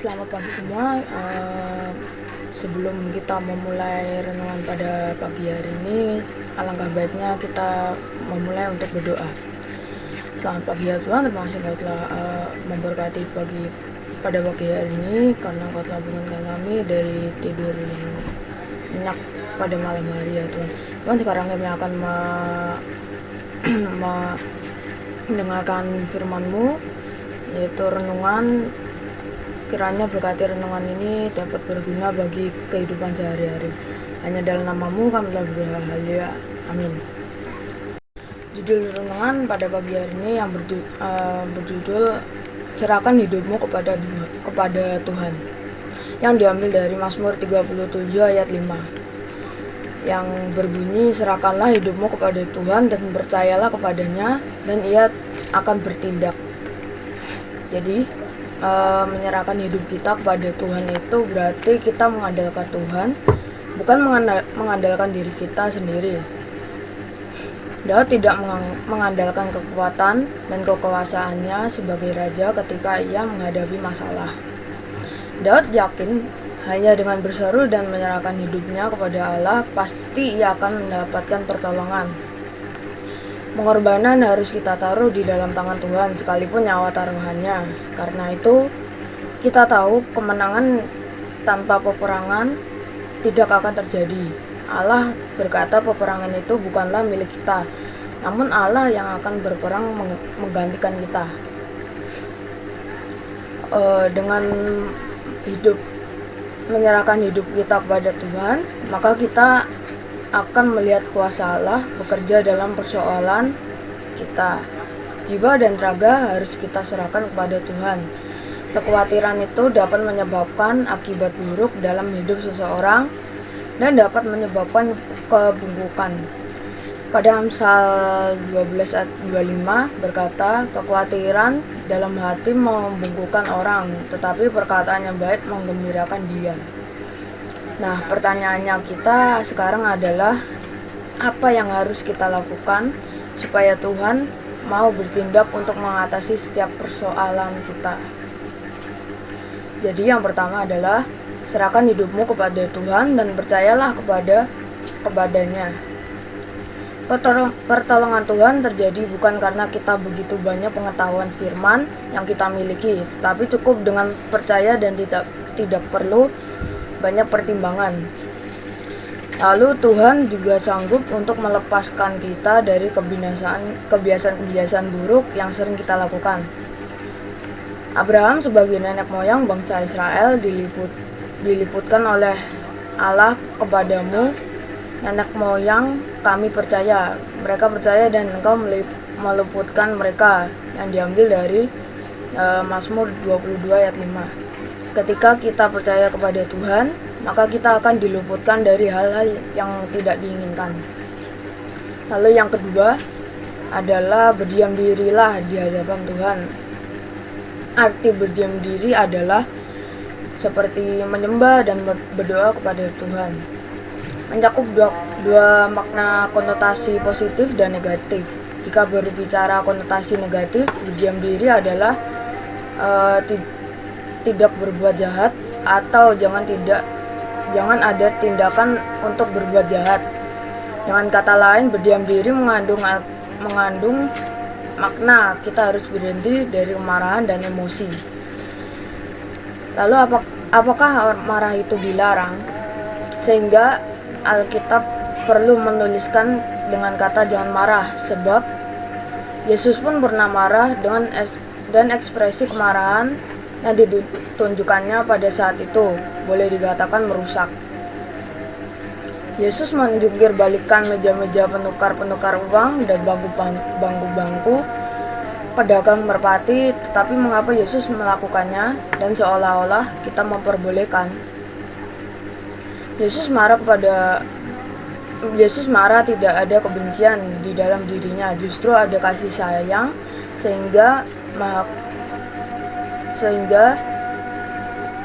Selamat pagi semua. Sebelum kita memulai renungan pada pagi hari ini, alangkah baiknya kita memulai untuk berdoa. Selamat pagi ya Tuhan, terima kasih Engkau telah memberkati pada pagi hari ini, karena Engkau telah bangunkan kami dari tidur yang nyenyak pada malam hari ya Tuhan. Tuhan, sekarang kami akan mendengarkan firman-Mu, yaitu renungan. Kiranya berkati renungan ini dapat berguna bagi kehidupan sehari-hari. Hanya dalam nama-Mu kami telah berdoa, haleluya, amin. Judul renungan pada pagi hari ini yang berjudul Serahkan hidupmu kepada Tuhan, yang diambil dari Mazmur 37 ayat 5, yang berbunyi, serahkanlah hidupmu kepada Tuhan dan percayalah kepadanya, dan Ia akan bertindak. Jadi menyerahkan hidup kita kepada Tuhan itu berarti kita mengandalkan Tuhan, bukan mengandalkan diri kita sendiri. Daud tidak mengandalkan kekuatan dan kekuasaannya sebagai raja ketika ia menghadapi masalah. Daud yakin hanya dengan berseru dan menyerahkan hidupnya kepada Allah, pasti ia akan mendapatkan pertolongan. Pengorbanan harus kita taruh di dalam tangan Tuhan, sekalipun nyawa taruhannya. Karena itu, kita tahu kemenangan tanpa peperangan tidak akan terjadi. Allah berkata peperangan itu bukanlah milik kita, namun Allah yang akan berperang menggantikan kita. Dengan menyerahkan hidup kita kepada Tuhan, maka kita akan melihat kuasa Allah bekerja dalam persoalan kita. Jiwa dan raga harus kita serahkan kepada Tuhan. Kekhawatiran itu dapat menyebabkan akibat buruk dalam hidup seseorang dan dapat menyebabkan kebungkukan. Pada Amsal 12 ayat 25 berkata, kekhawatiran dalam hati membungkukan orang, tetapi perkataan yang baik menggembirakan dia. Nah, pertanyaannya kita sekarang adalah, apa yang harus kita lakukan supaya Tuhan mau bertindak untuk mengatasi setiap persoalan kita? Jadi yang pertama adalah serahkan hidupmu kepada Tuhan dan percayalah kepadanya. Pertolongan Tuhan terjadi bukan karena kita begitu banyak pengetahuan firman yang kita miliki, tetapi cukup dengan percaya dan tidak perlu banyak pertimbangan. Lalu Tuhan juga sanggup untuk melepaskan kita dari kebiasaan-kebiasaan buruk yang sering kita lakukan. Abraham sebagai nenek moyang bangsa Israel diliputkan oleh Allah, kepadamu nenek moyang kami percaya. Mereka percaya dan engkau meluputkan mereka, yang diambil dari Mazmur 22 ayat 5. Ketika kita percaya kepada Tuhan, maka kita akan diluputkan dari hal-hal yang tidak diinginkan. Lalu yang kedua adalah berdiam dirilah di hadapan Tuhan. Arti berdiam diri adalah seperti menyembah dan berdoa kepada Tuhan. Mencakup dua makna konotasi positif dan negatif. Jika berbicara konotasi negatif, berdiam diri adalah tidak berbuat jahat, atau jangan ada tindakan untuk berbuat jahat. Dengan kata lain, berdiam diri mengandung makna kita harus berhenti dari kemarahan dan emosi. Lalu apakah marah itu dilarang? Sehingga Alkitab perlu menuliskan dengan kata jangan marah, sebab Yesus pun pernah marah dan ekspresi kemarahan yang ditunjukkannya pada saat itu boleh dikatakan merusak. Yesus menjungkir balikan meja-meja penukar uang dan bangku-bangku pedagang merpati, tetapi mengapa Yesus melakukannya dan seolah-olah kita memperbolehkan? Yesus marah tidak ada kebencian di dalam dirinya, justru ada kasih sayang, sehingga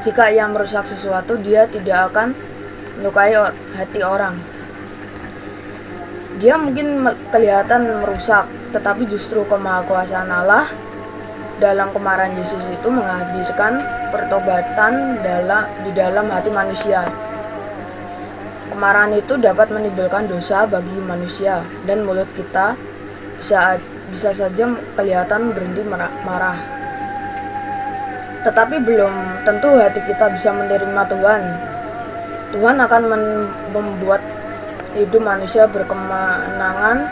jika ia merusak sesuatu, dia tidak akan melukai hati orang. Dia mungkin kelihatan merusak, tetapi justru kemahakuasaan Allah dalam kemarahan Yesus itu menghadirkan pertobatan di dalam hati manusia. Kemarahan itu dapat menimbulkan dosa bagi manusia, dan mulut kita bisa saja kelihatan berhenti marah. Tetapi belum tentu hati kita bisa menerima Tuhan. Tuhan akan membuat hidup manusia berkemenangan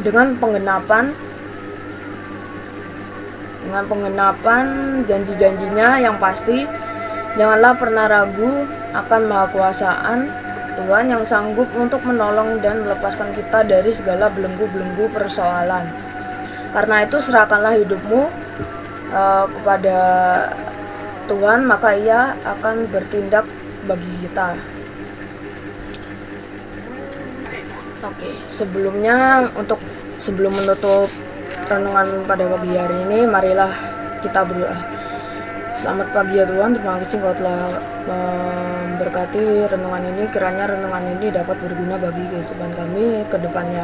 dengan penggenapan janji-janjinya yang pasti. Janganlah pernah ragu akan mahakuasaan Tuhan yang sanggup untuk menolong dan melepaskan kita dari segala belenggu-belenggu persoalan. Karena itu serahkanlah hidupmu kepada Tuhan, maka Ia akan bertindak bagi kita. Oke, sebelum menutup renungan pada pagi hari ini, marilah kita berdoa. Selamat pagi ya Tuhan, terima kasih Engkau telah memberkati renungan ini. Kiranya renungan ini dapat berguna bagi kehidupan kami ke depannya.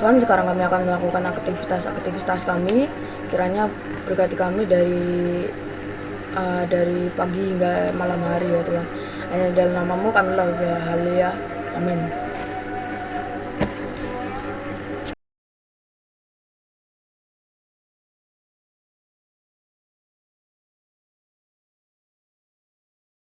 Tuhan, sekarang kami akan melakukan aktivitas kami. Kiranya berkati kami dari pagi hingga malam hari ya Tuhan. Hanya dalam namamu kami berdoa, haleluya, amin.